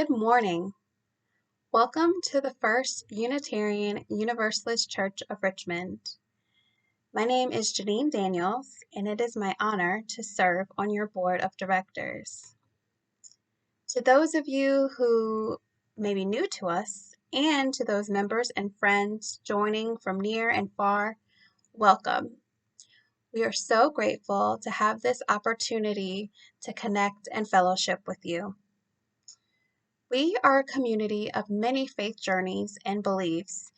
Good morning. Welcome to the First Unitarian Universalist Church of Richmond. My name is Janine Daniels, and it is my honor to serve on your board of directors. To those of you who may be new to us, and to those members and friends joining from near and far, welcome. We are so grateful to have this opportunity to connect and fellowship with you. We are a community of many faith journeys and beliefs,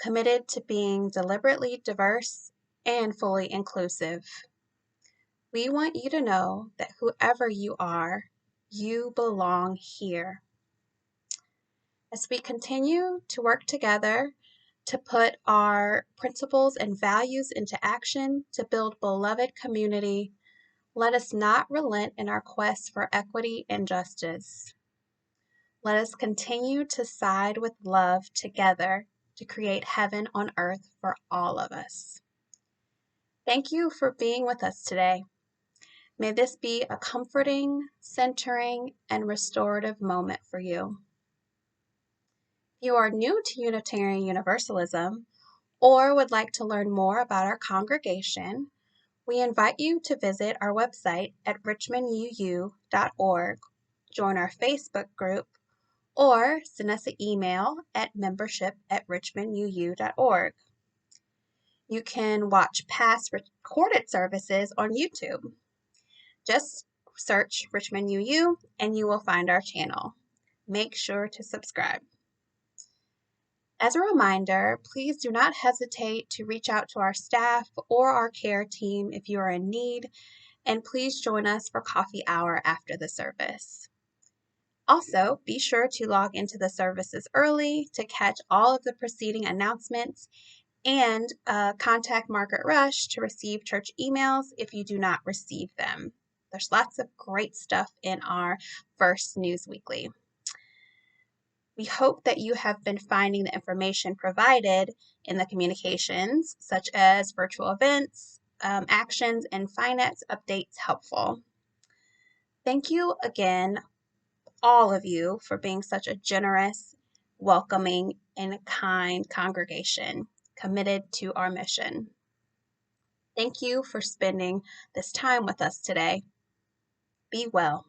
committed to being deliberately diverse and fully inclusive. We want you to know that whoever you are, you belong here. As we continue to work together to put our principles and values into action to build beloved community, let us not relent in our quest for equity and justice. Let us continue to side with love together to create heaven on earth for all of us. Thank you for being with us today. May this be a comforting, centering, and restorative moment for you. If you are new to Unitarian Universalism or would like to learn more about our congregation, we invite you to visit our website at richmonduu.org, join our Facebook group, or send us an email at membership@richmonduu.org. You can watch past recorded services on YouTube. Just search Richmond UU and you will find our channel. Make sure to subscribe. As a reminder, please do not hesitate to reach out to our staff or our care team if you are in need, and please join us for coffee hour after the service. Also, be sure to log into the services early to catch all of the preceding announcements and contact Margaret Rush to receive church emails if you do not receive them. There's lots of great stuff in our first news weekly. We hope that you have been finding the information provided in the communications, such as virtual events, actions, and finance updates helpful. Thank you again, all of you, for being such a generous, welcoming, and kind congregation committed to our mission. Thank you for spending this time with us today. Be well.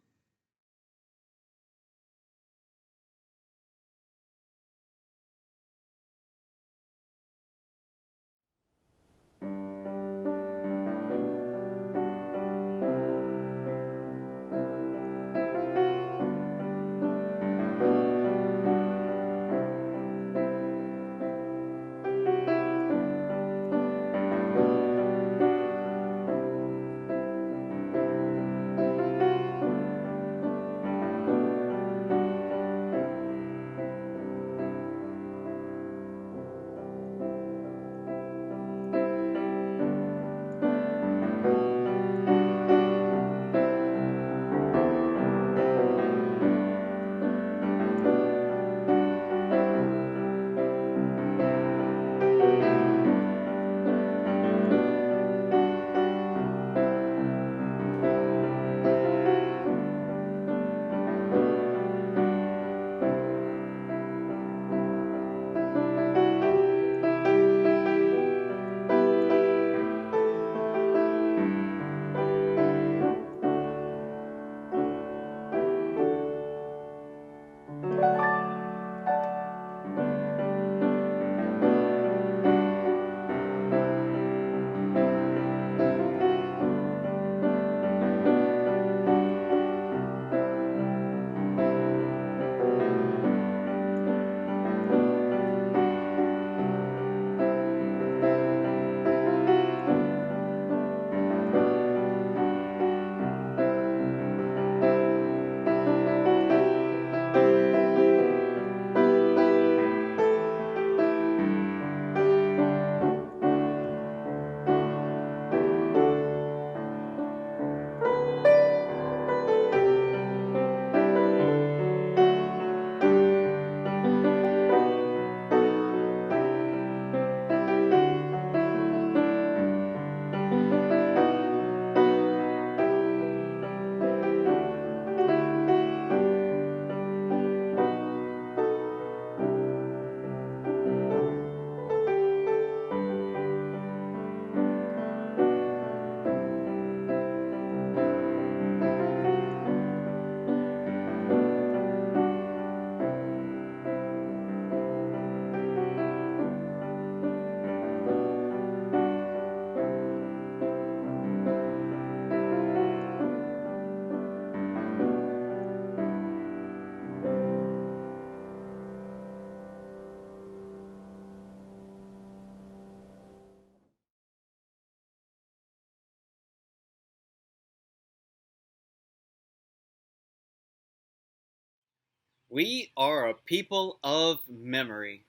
We are a people of memory.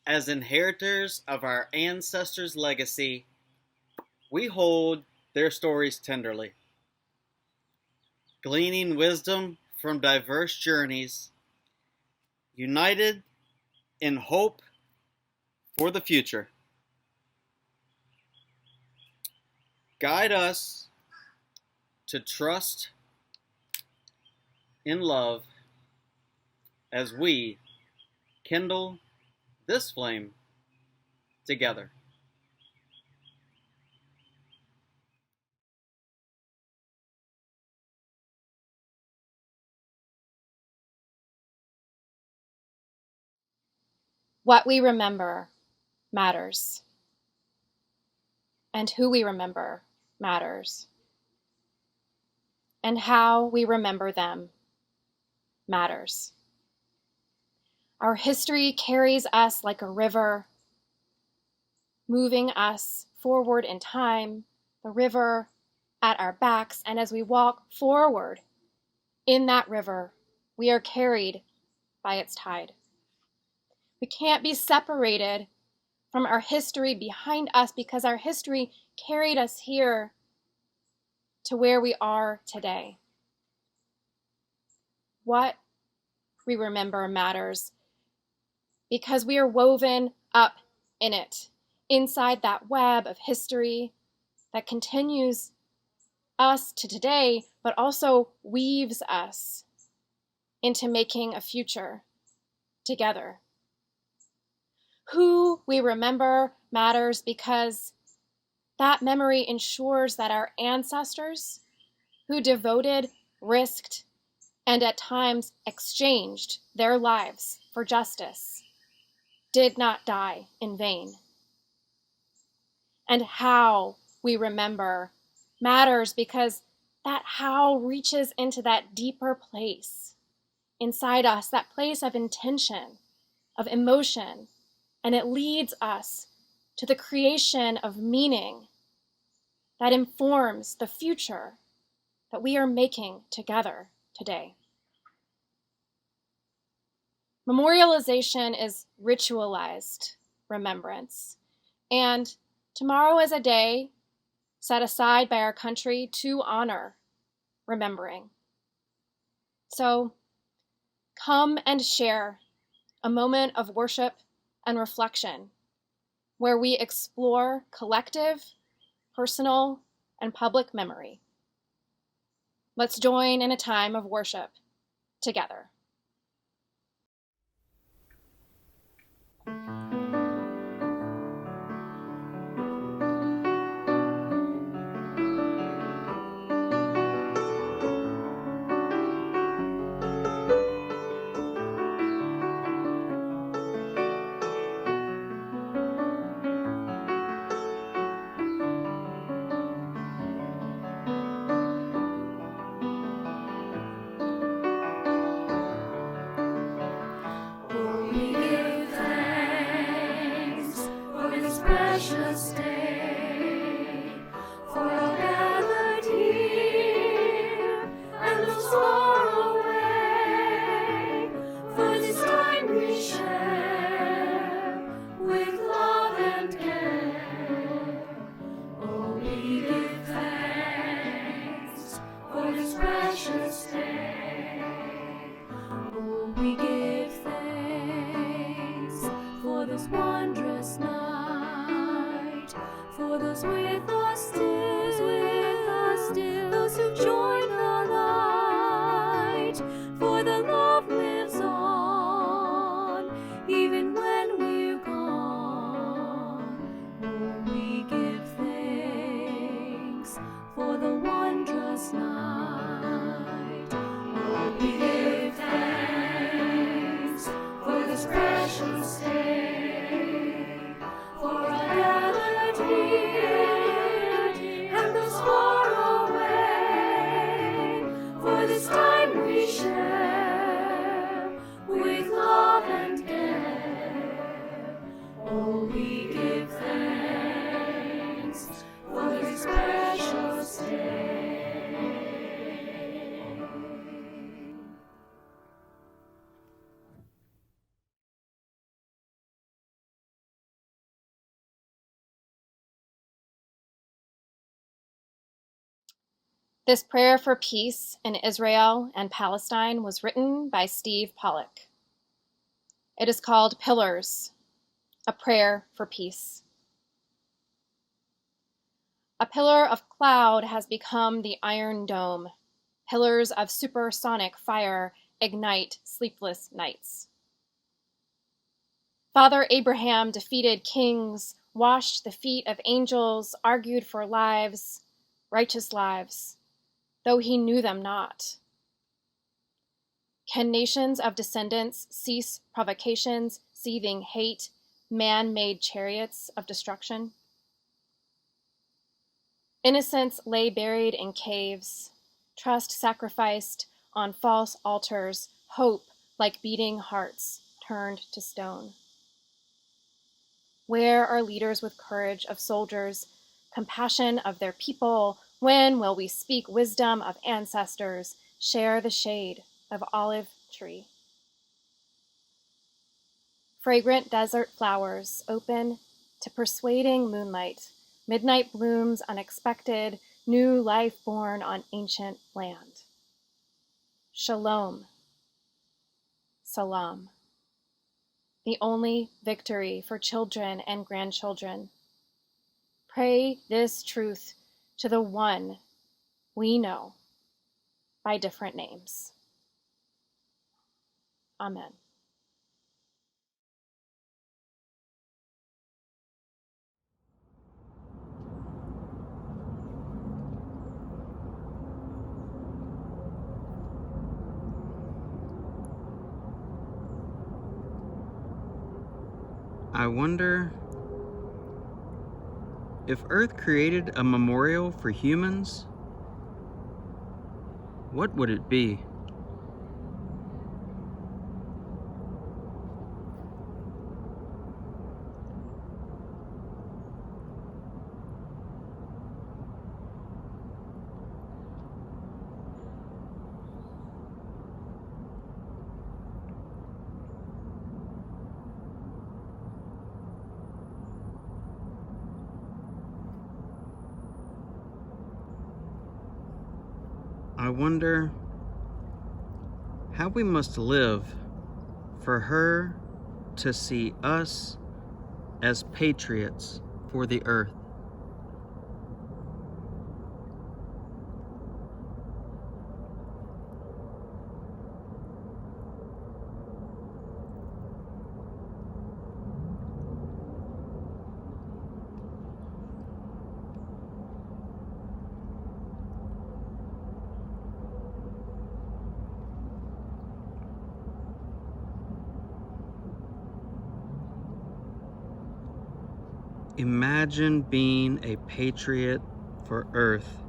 As inheritors of our ancestors' legacy, we hold their stories tenderly, gleaning wisdom from diverse journeys, united in hope for the future. Guide us to trust in love as we kindle this flame together. What we remember matters, and who we remember matters, and how we remember them matters. Our history carries us like a river, moving us forward in time, the river at our backs, and as we walk forward in that river, we are carried by its tide. We can't be separated from our history behind us because our history carried us here to where we are today. What we remember matters because we are woven up in it, inside that web of history that continues us to today, but also weaves us into making a future together. Who we remember matters because that memory ensures that our ancestors, who devoted, risked, and at times exchanged their lives for justice, did not die in vain. And how we remember matters because that how reaches into that deeper place inside us, that place of intention, of emotion, and it leads us to the creation of meaning that informs the future that we are making together today. Memorialization is ritualized remembrance, and tomorrow is a day set aside by our country to honor remembering. So come and share a moment of worship and reflection where we explore collective, personal, and public memory. Let's join in a time of worship together. Precious day, for our gathered here. This prayer for peace in Israel and Palestine was written by Steve Pollock. It is called Pillars, a Prayer for Peace. A pillar of cloud has become the Iron Dome. Pillars of supersonic fire ignite sleepless nights. Father Abraham defeated kings, washed the feet of angels, argued for lives, righteous lives, though he knew them not. Can nations of descendants cease provocations, seething hate, man-made chariots of destruction? Innocents lay buried in caves, trust sacrificed on false altars, hope like beating hearts turned to stone. Where are leaders with courage of soldiers, compassion of their people? When will we speak wisdom of ancestors, share the shade of olive tree? Fragrant desert flowers open to persuading moonlight, midnight blooms unexpected, new life born on ancient land. Shalom, salam. The only victory for children and grandchildren. Pray this truth to the one we know by different names. Amen. I wonder if Earth created a memorial for humans, what would it be? I wonder how we must live for her to see us as patriots for the earth. Imagine being a patriot for Earth,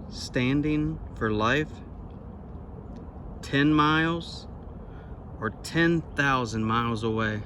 standing for life, 10 miles or 10,000 miles away.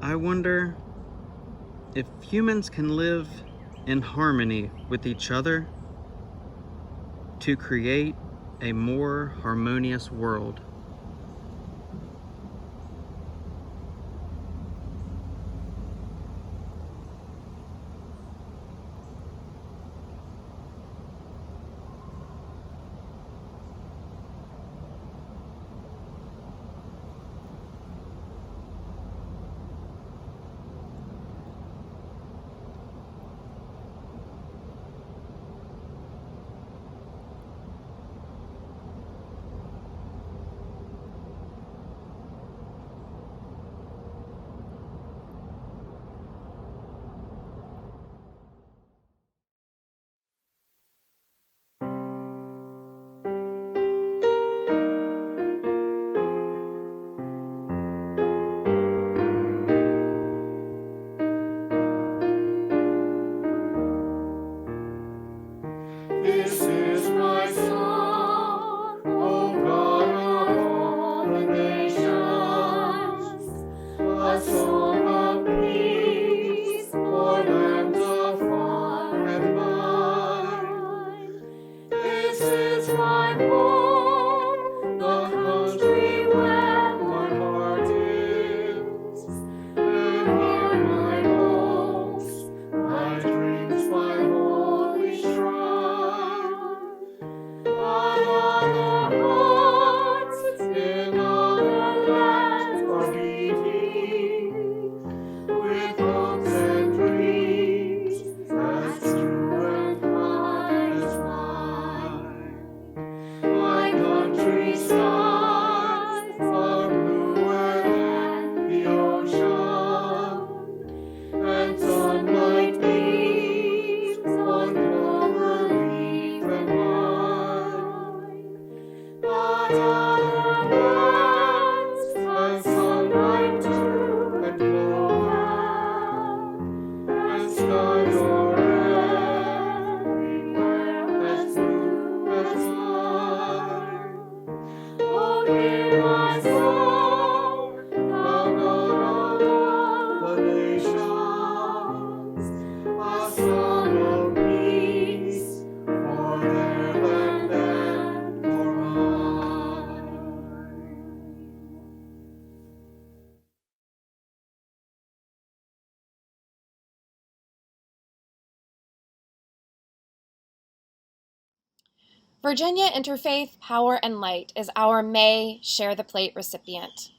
I wonder if humans can live in harmony with each other to create a more harmonious world. Virginia Interfaith Power and Light is our May Share the Plate recipient.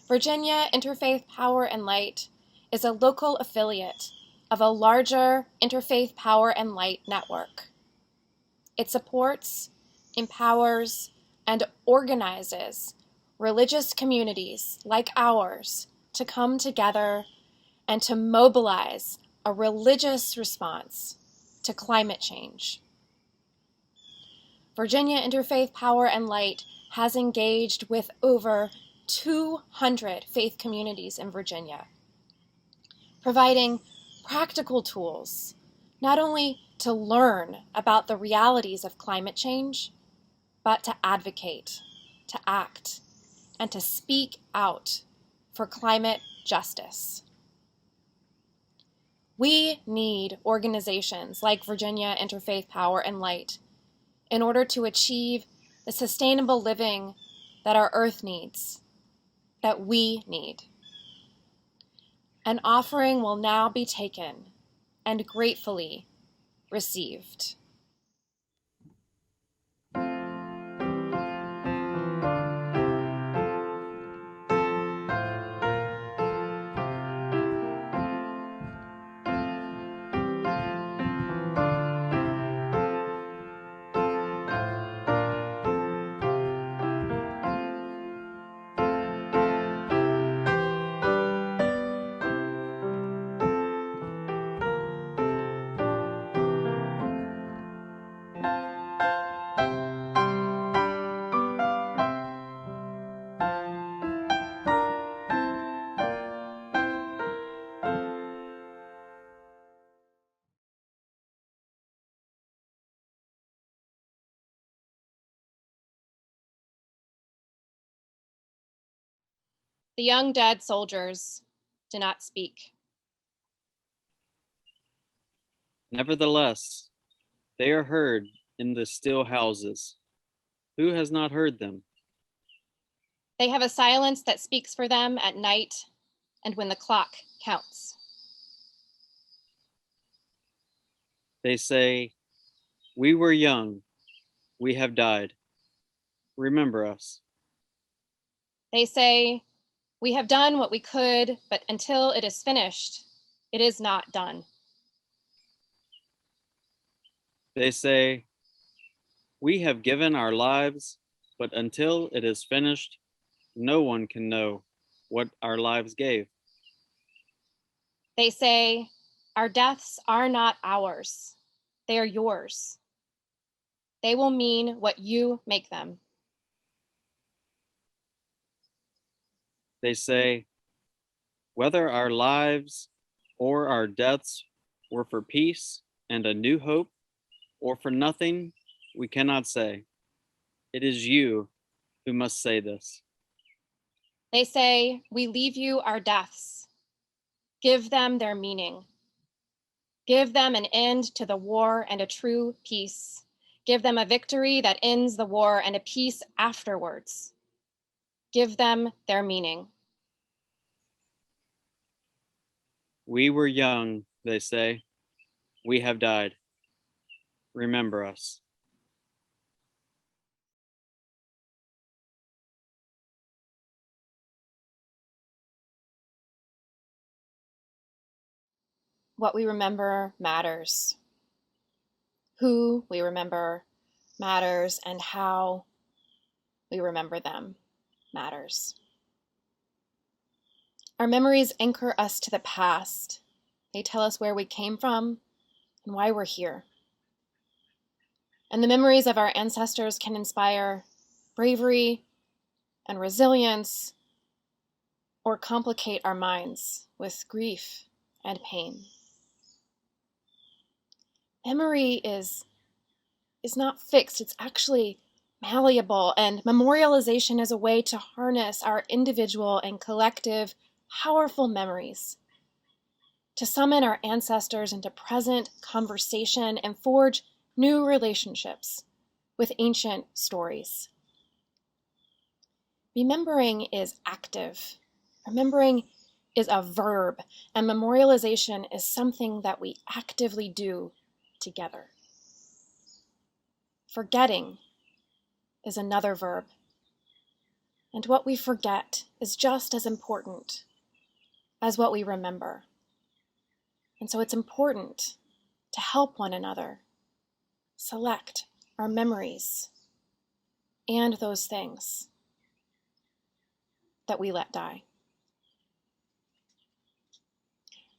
Virginia Interfaith Power and Light is a local affiliate of a larger Interfaith Power and Light network. It supports, empowers, and organizes religious communities like ours to come together and to mobilize a religious response to climate change. Virginia Interfaith Power and Light has engaged with over 200 faith communities in Virginia, providing practical tools, not only to learn about the realities of climate change, but to advocate, to act, and to speak out for climate justice. We need organizations like Virginia Interfaith Power and Light in order to achieve the sustainable living that our earth needs, that we need. An offering will now be taken and gratefully received. The young dead soldiers do not speak. Nevertheless, they are heard in the still houses. Who has not heard them? They have a silence that speaks for them at night and when the clock counts. They say, "We were young, we have died. Remember us." They say, "We have done what we could, but until it is finished, it is not done." They say, "We have given our lives, but until it is finished, no one can know what our lives gave." They say, "Our deaths are not ours, they are yours. They will mean what you make them." They say, "Whether our lives or our deaths were for peace and a new hope, or for nothing, we cannot say. It is you who must say this." They say, "We leave you our deaths. Give them their meaning. Give them an end to the war and a true peace. Give them a victory that ends the war and a peace afterwards. Give them their meaning." We were young, they say. We have died. Remember us. What we remember matters. Who we remember matters, and how we remember them matters. Our memories anchor us to the past. They tell us where we came from and why we're here. And the memories of our ancestors can inspire bravery and resilience, or complicate our minds with grief and pain. Memory is not fixed, it's actually malleable, and memorialization is a way to harness our individual and collective powerful memories, to summon our ancestors into present conversation and forge new relationships with ancient stories. Remembering is active. Remembering is a verb, and memorialization is something that we actively do together. Forgetting is another verb, and what we forget is just as important as what we remember. And so it's important to help one another select our memories and those things that we let die.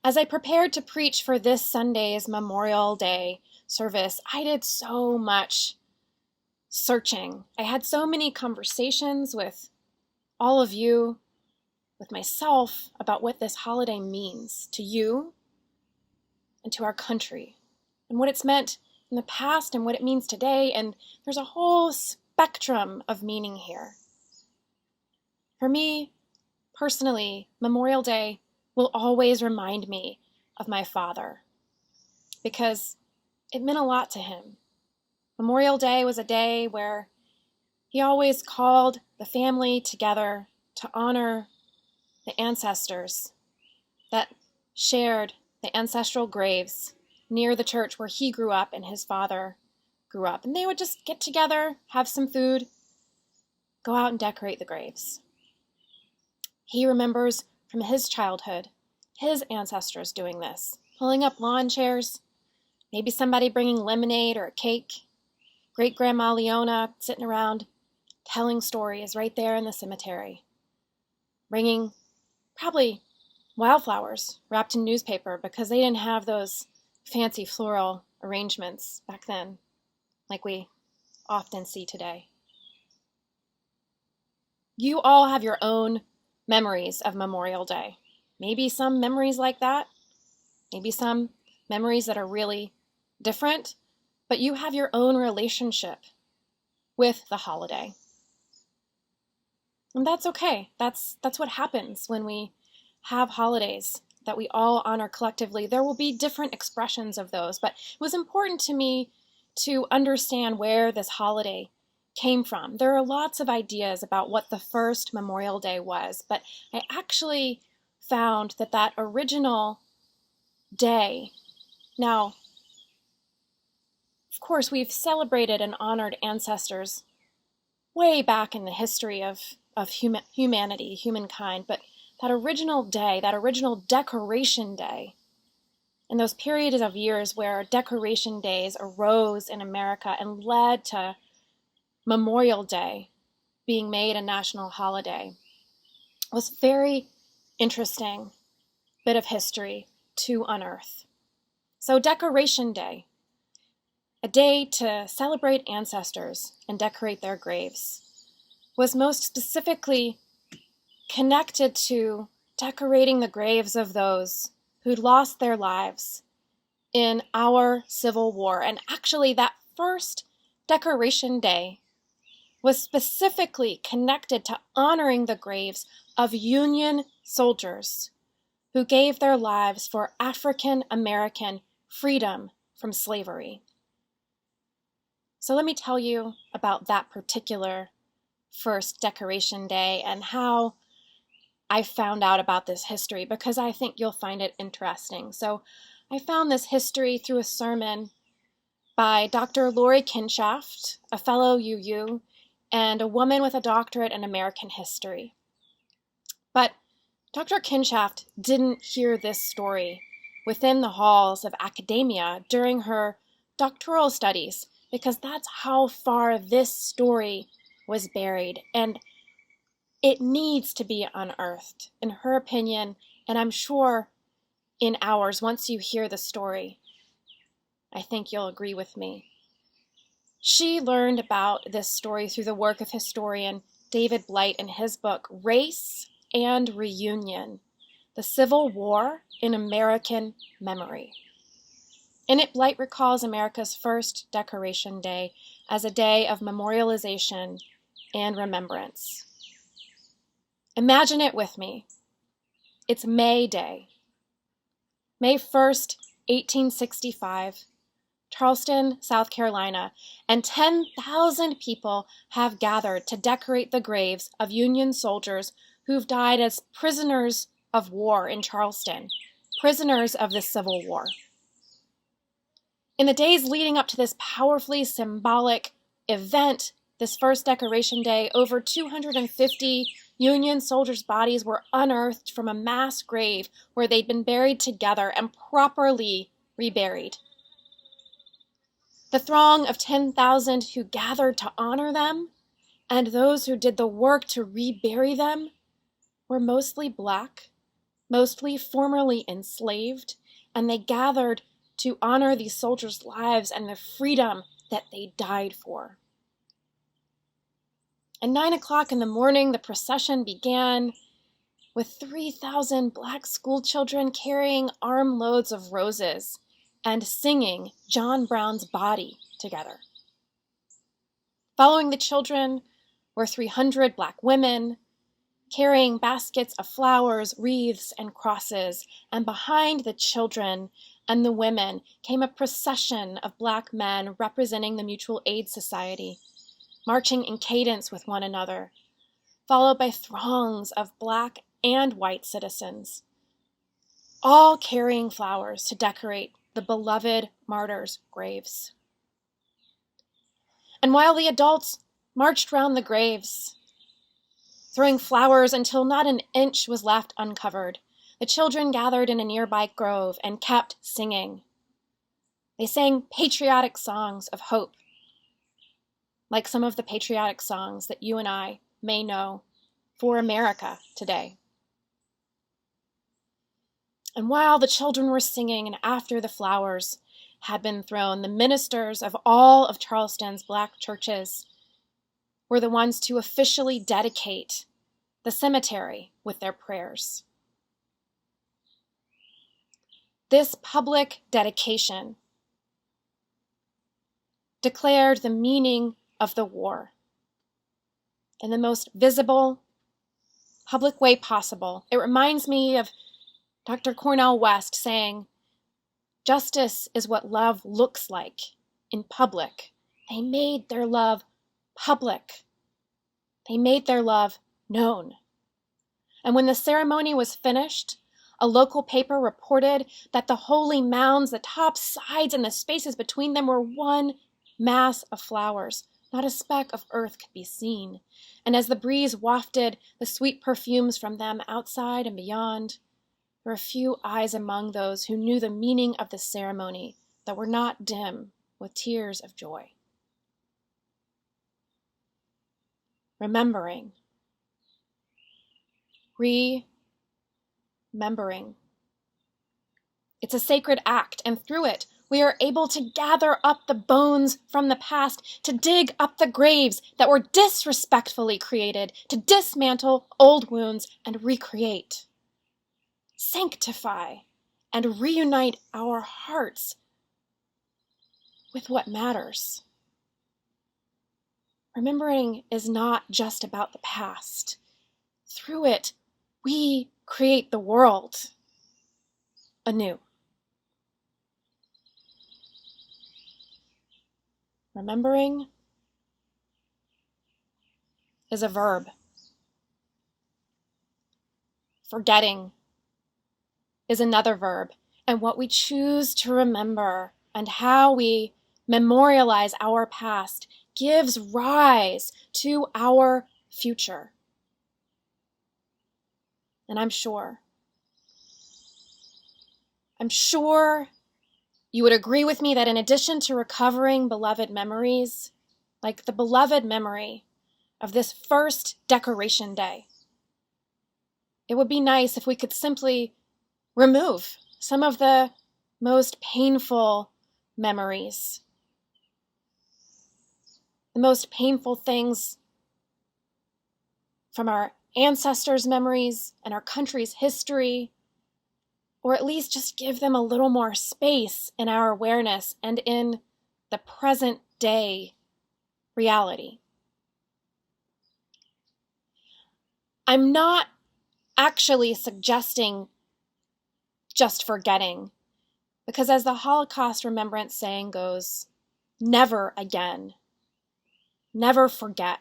As I prepared to preach for this Sunday's Memorial Day service, I did so much searching. I had so many conversations with all of you, with myself, about what this holiday means to you and to our country, and what it's meant in the past and what it means today, and there's a whole spectrum of meaning here. For me, personally, Memorial Day will always remind me of my father, because it meant a lot to him. Memorial Day was a day where he always called the family together to honor the ancestors that shared the ancestral graves near the church where he grew up and his father grew up. And they would just get together, have some food, go out and decorate the graves. He remembers from his childhood his ancestors doing this, pulling up lawn chairs, maybe somebody bringing lemonade or a cake, great-grandma Leona sitting around telling stories right there in the cemetery, bringing probably wildflowers wrapped in newspaper because they didn't have those fancy floral arrangements back then like we often see today. You all have your own memories of Memorial Day. Maybe some memories like that, maybe some memories that are really different, but you have your own relationship with the holiday. And that's okay. That's what happens when we have holidays that we all honor collectively. There will be different expressions of those, but it was important to me to understand where this holiday came from. There are lots of ideas about what the first Memorial Day was, but I actually found that original day, now, of course, we've celebrated and honored ancestors way back in the history of humanity, humankind, but that original day, that original Decoration Day, and those periods of years where Decoration Days arose in America and led to Memorial Day being made a national holiday, was very interesting bit of history to unearth. So Decoration Day, a day to celebrate ancestors and decorate their graves, was most specifically connected to decorating the graves of those who'd lost their lives in our Civil War. And actually, that first Decoration Day was specifically connected to honoring the graves of Union soldiers who gave their lives for African American freedom from slavery. So let me tell you about that particular first Decoration Day and how I found out about this history, because I think you'll find it interesting. So I found this history through a sermon by Dr. Lori Kinshaft, a fellow UU, and a woman with a doctorate in American history. But Dr. Kinshaft didn't hear this story within the halls of academia during her doctoral studies, because that's how far this story was buried, and it needs to be unearthed, in her opinion, and I'm sure in ours once you hear the story. I think you'll agree with me. She learned about this story through the work of historian David Blight in his book, Race and Reunion: The Civil War in American Memory. In it, Blight recalls America's first Decoration Day as a day of memorialization and remembrance. Imagine it with me. It's May Day. May 1st, 1865, Charleston, South Carolina, and 10,000 people have gathered to decorate the graves of Union soldiers who've died as prisoners of war in Charleston, prisoners of the Civil War. In the days leading up to this powerfully symbolic event, this first Decoration Day, over 250 Union soldiers' bodies were unearthed from a mass grave where they'd been buried together and properly reburied. The throng of 10,000 who gathered to honor them and those who did the work to rebury them were mostly Black, mostly formerly enslaved, and they gathered to honor these soldiers' lives and the freedom that they died for. At 9 o'clock in the morning, the procession began with 3,000 Black school children carrying armloads of roses and singing John Brown's Body together. Following the children were 300 Black women carrying baskets of flowers, wreaths, and crosses, and behind the children and the women came a procession of Black men representing the Mutual Aid Society, marching in cadence with one another, followed by throngs of Black and white citizens, all carrying flowers to decorate the beloved martyrs' graves. And while the adults marched round the graves, throwing flowers until not an inch was left uncovered, the children gathered in a nearby grove and kept singing. They sang patriotic songs of hope, like some of the patriotic songs that you and I may know for America today. And while the children were singing and after the flowers had been thrown, the ministers of all of Charleston's Black churches were the ones to officially dedicate the cemetery with their prayers. This public dedication declared the meaning of the war in the most visible, public way possible. It reminds me of Dr. Cornel West saying, "Justice is what love looks like in public." They made their love public. They made their love known. And when the ceremony was finished, a local paper reported that the holy mounds, the top sides, and the spaces between them were one mass of flowers. Not a speck of earth could be seen. And as the breeze wafted the sweet perfumes from them outside and beyond, there were a few eyes among those who knew the meaning of the ceremony that were not dim with tears of joy. Remembering. Remembering. It's a sacred act, and through it, we are able to gather up the bones from the past, to dig up the graves that were disrespectfully created, to dismantle old wounds and recreate, sanctify, and reunite our hearts with what matters. Remembering is not just about the past. Through it, we create the world anew. Remembering is a verb. Forgetting is another verb. And what we choose to remember and how we memorialize our past gives rise to our future. And I'm sure you would agree with me that in addition to recovering beloved memories, like the beloved memory of this first Decoration Day, it would be nice if we could simply remove some of the most painful memories the most painful things from our ancestors' memories and our country's history, or at least just give them a little more space in our awareness and in the present day reality. I'm not actually suggesting just forgetting, because as the Holocaust Remembrance saying goes, never again, never forget.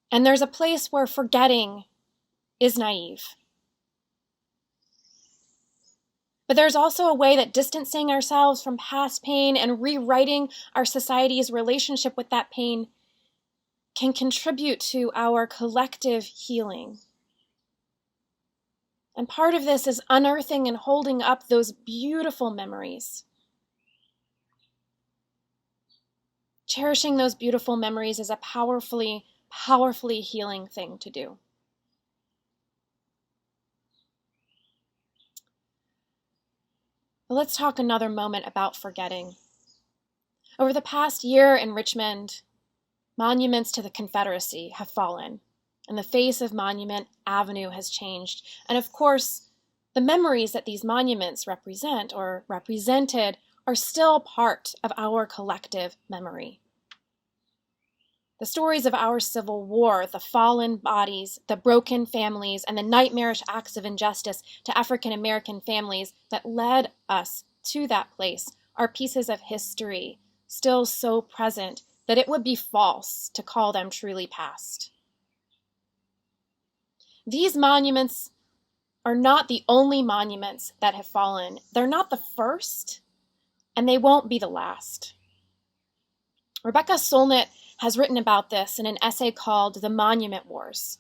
And there's a place where forgetting is naive. But there's also a way that distancing ourselves from past pain and rewriting our society's relationship with that pain can contribute to our collective healing. And part of this is unearthing and holding up those beautiful memories. Cherishing those beautiful memories is a powerfully healing thing to do. But let's talk another moment about forgetting. Over the past year in Richmond, monuments to the Confederacy have fallen, and the face of Monument Avenue has changed. And of course, the memories that these monuments represent or represented are still part of our collective memory. The stories of our Civil War, the fallen bodies, the broken families, and the nightmarish acts of injustice to African American families that led us to that place are pieces of history still so present that it would be false to call them truly past. These monuments are not the only monuments that have fallen. They're not the first, and they won't be the last. Rebecca Solnit has written about this in an essay called The Monument Wars.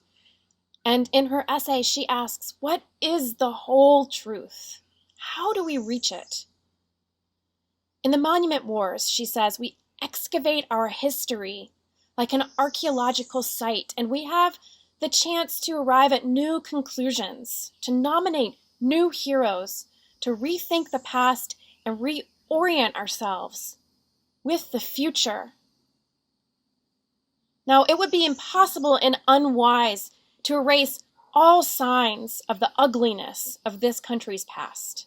And in her essay, she asks, what is the whole truth? How do we reach it? In the Monument Wars, she says, we excavate our history like an archaeological site, and we have the chance to arrive at new conclusions, to nominate new heroes, to rethink the past and reorient ourselves with the future. Now, it would be impossible and unwise to erase all signs of the ugliness of this country's past,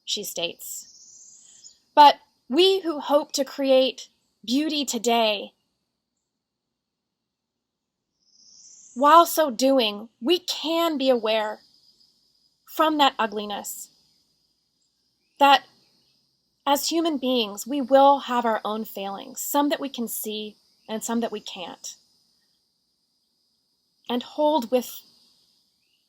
she states. But we who hope to create beauty today, while so doing, we can be aware from that ugliness that as human beings, we will have our own failings, some that we can see and some that we can't. And hold with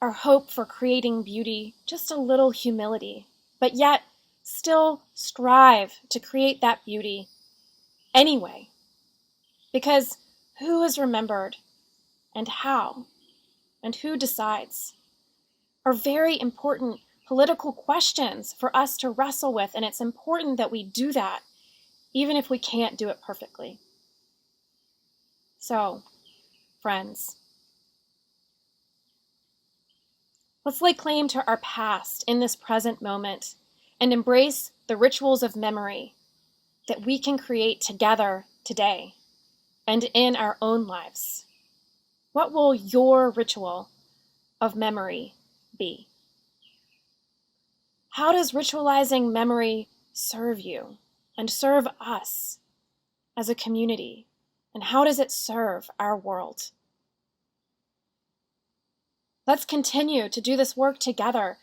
our hope for creating beauty just a little humility, but yet still strive to create that beauty anyway. Because who is remembered and how and who decides are very important political questions for us to wrestle with, and it's important that we do that even if we can't do it perfectly. So, friends, let's lay claim to our past in this present moment and embrace the rituals of memory that we can create together today and in our own lives. What will your ritual of memory be? How does ritualizing memory serve you and serve us as a community? And how does it serve our world? Let's continue to do this work together,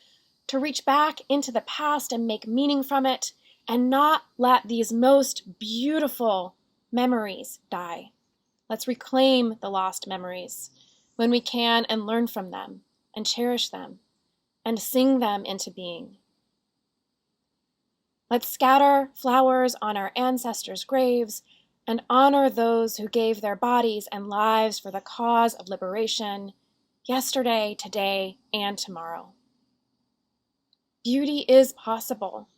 to reach back into the past and make meaning from it, and not let these most beautiful memories die. Let's reclaim the lost memories when we can and learn from them and cherish them and sing them into being. Let's scatter flowers on our ancestors' graves and honor those who gave their bodies and lives for the cause of liberation, yesterday, today, and tomorrow. Beauty is possible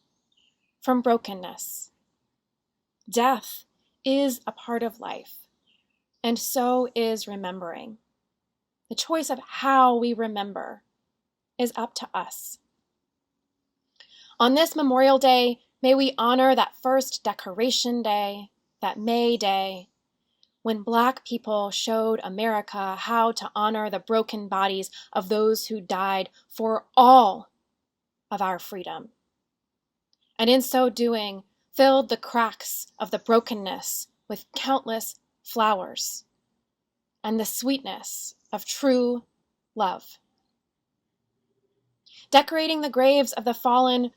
from brokenness. Death is a part of life, and so is remembering. The choice of how we remember is up to us. On this Memorial Day, may we honor that first Decoration Day, that May Day, when Black people showed America how to honor the broken bodies of those who died for all of our freedom, and in so doing, filled the cracks of the brokenness with countless flowers and the sweetness of true love. Decorating the graves of the fallen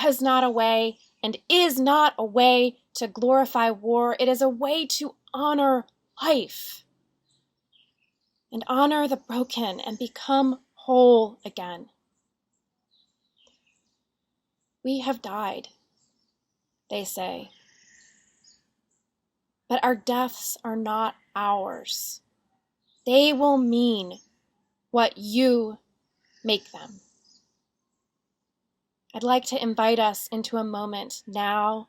was not a way and is not a way to glorify war. It is a way to honor life and honor the broken and become whole again. We have died, they say, but our deaths are not ours. They will mean what you make them. I'd like to invite us into a moment now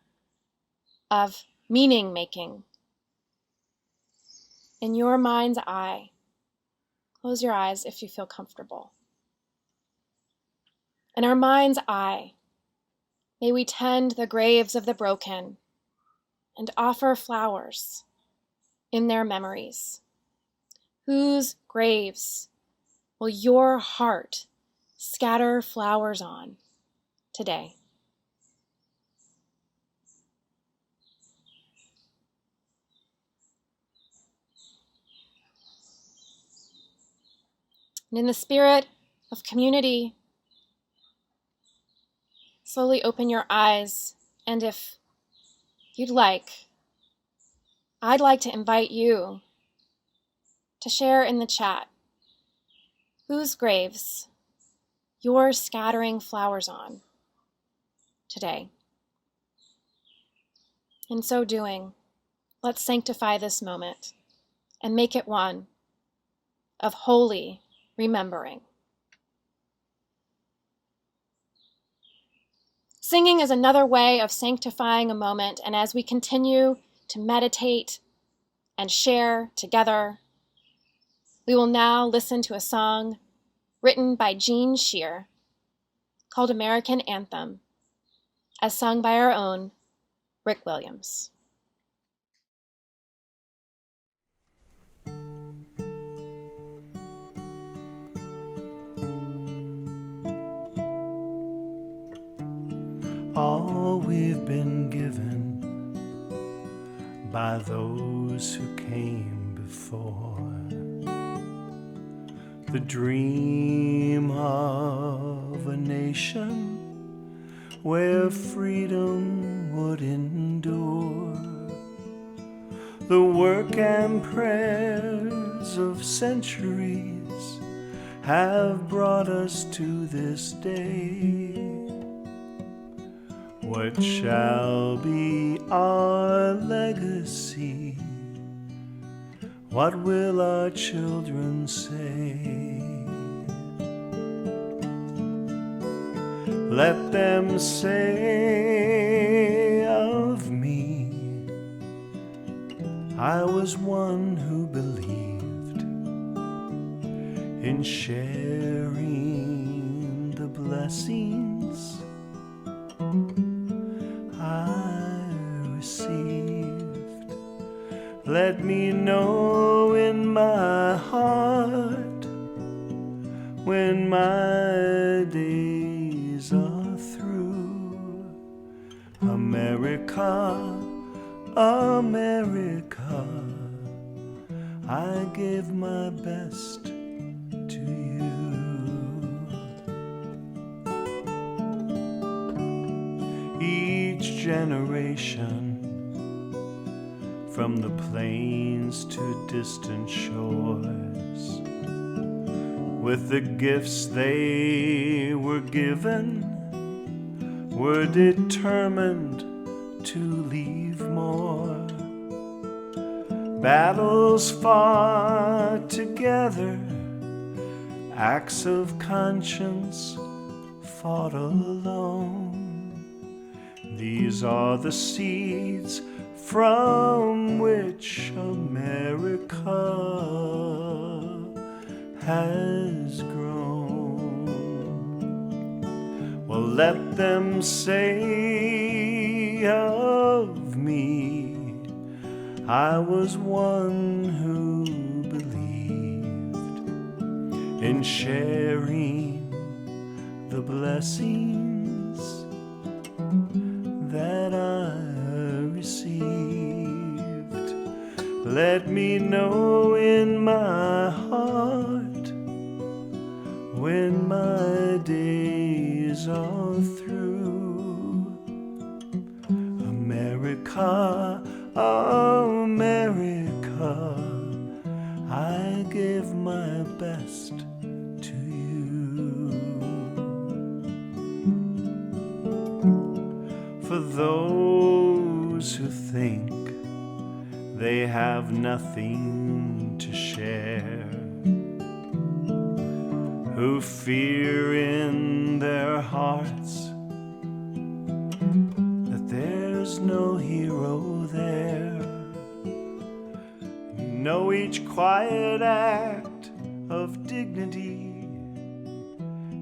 of meaning making. In your mind's eye, close your eyes if you feel comfortable. In our mind's eye, may we tend the graves of the broken and offer flowers in their memories. Whose graves will your heart scatter flowers on today? And in the spirit of community, slowly open your eyes, and if you'd like, I'd like to invite you to share in the chat whose graves you're scattering flowers on today. In so doing, let's sanctify this moment and make it one of holy remembering. Singing is another way of sanctifying a moment, and as we continue to meditate and share together, we will now listen to a song written by Jean Shear called American Anthem, as sung by our own Rick Williams. All we've been given by those who came before, the dream of a nation where freedom would endure, the work and prayers of centuries have brought us to this day. What shall be our legacy? What will our children say? Let them say of me, I was one who believed in sharing the blessings I received. Let me know in my heart when my days are through. America, America, I gave my best to you. Each generation, from the plains to distant shores, with the gifts they were given, were determined to leave more. Battles fought together, acts of conscience fought alone. These are the seeds from which America has grown. Well, let them say of me, I was one who believed in sharing the blessings that I received. Let me know in my heart when my days are through. America, America, I give my best to you. For those who think they have nothing to share, who fear in their hearts that there's no hero there, know each quiet act of dignity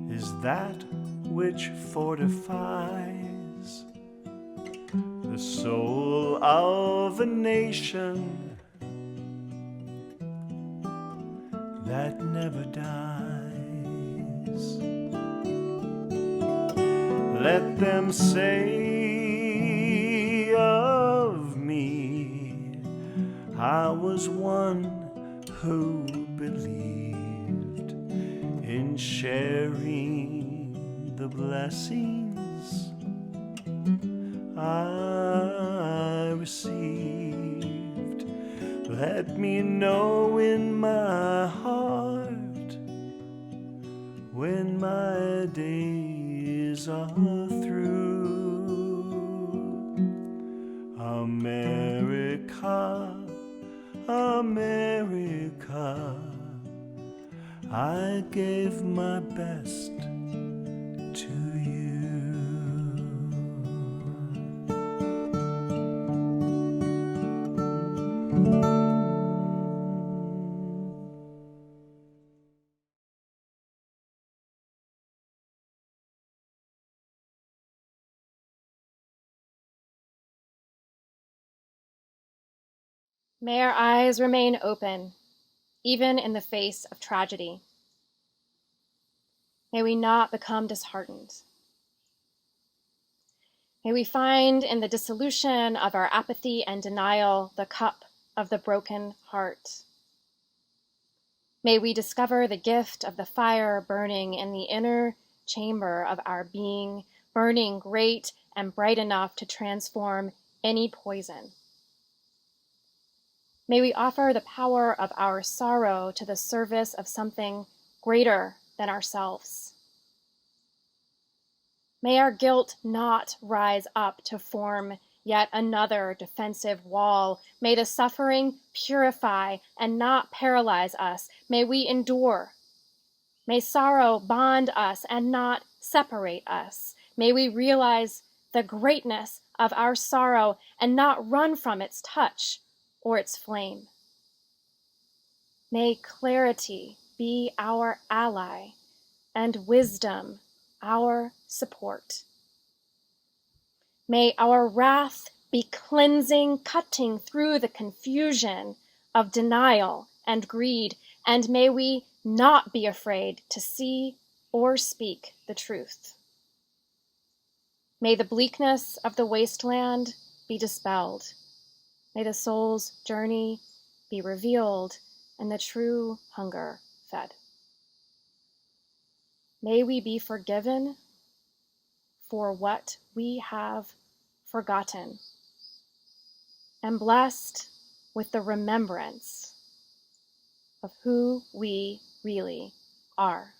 is that which fortifies the soul of a nation that never dies. Let them say of me, I was one who believed in sharing the blessings I received. Let me know in my heart when my days are through. America, America, I gave my best to you. May our eyes remain open, even in the face of tragedy. May we not become disheartened. May we find in the dissolution of our apathy and denial the cup of the broken heart. May we discover the gift of the fire burning in the inner chamber of our being, burning great and bright enough to transform any poison. May we offer the power of our sorrow to the service of something greater than ourselves. May our guilt not rise up to form yet another defensive wall. May the suffering purify and not paralyze us. May we endure. May sorrow bond us and not separate us. May we realize the greatness of our sorrow and not run from its touch or its flame. May clarity be our ally and wisdom our support. May our wrath be cleansing, cutting through the confusion of denial and greed, and may we not be afraid to see or speak the truth. May the bleakness of the wasteland be dispelled. May the soul's journey be revealed and the true hunger fed. May we be forgiven for what we have forgotten and blessed with the remembrance of who we really are.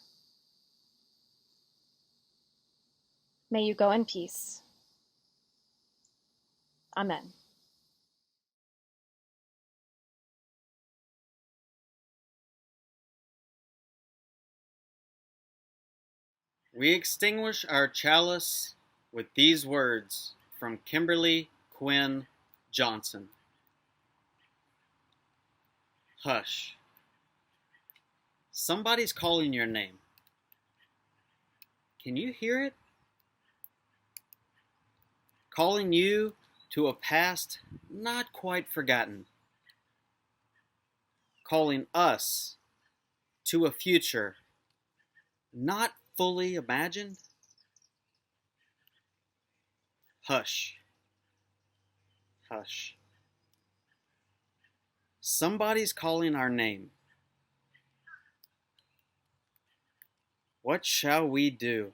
May you go in peace. Amen. We extinguish our chalice with these words from Kimberly Quinn Johnson. Hush. Somebody's calling your name. Can you hear it? Calling you to a past not quite forgotten. calling us to a future not fully imagined? Hush. Hush. Somebody's calling our name. What shall we do?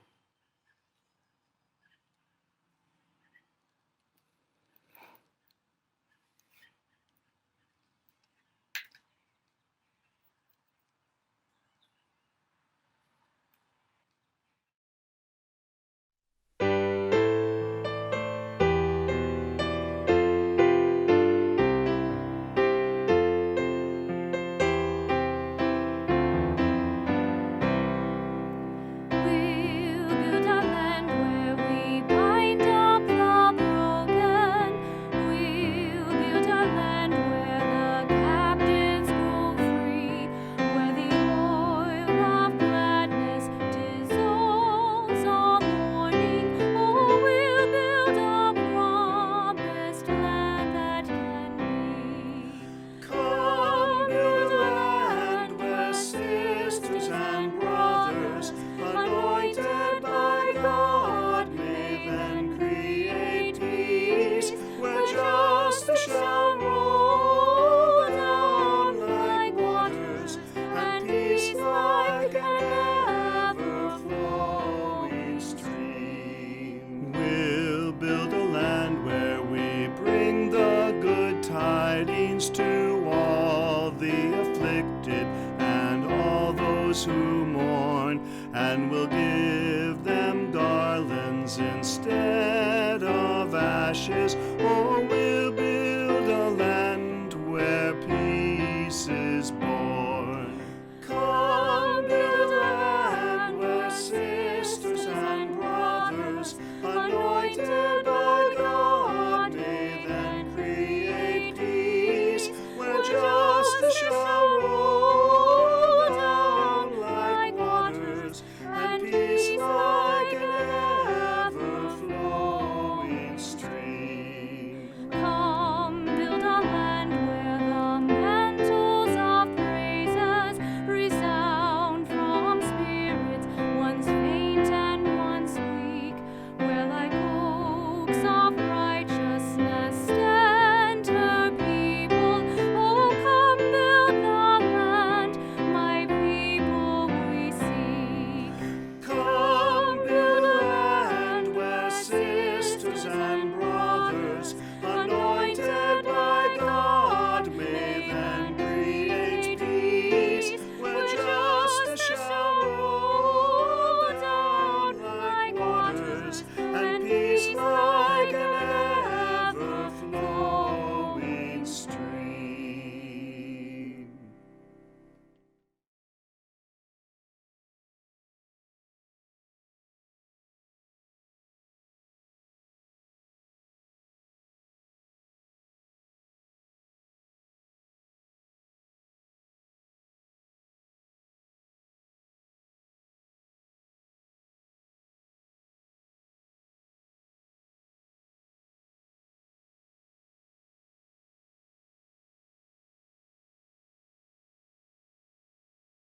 Who mourn, and will give them garlands instead of ashes. Oh,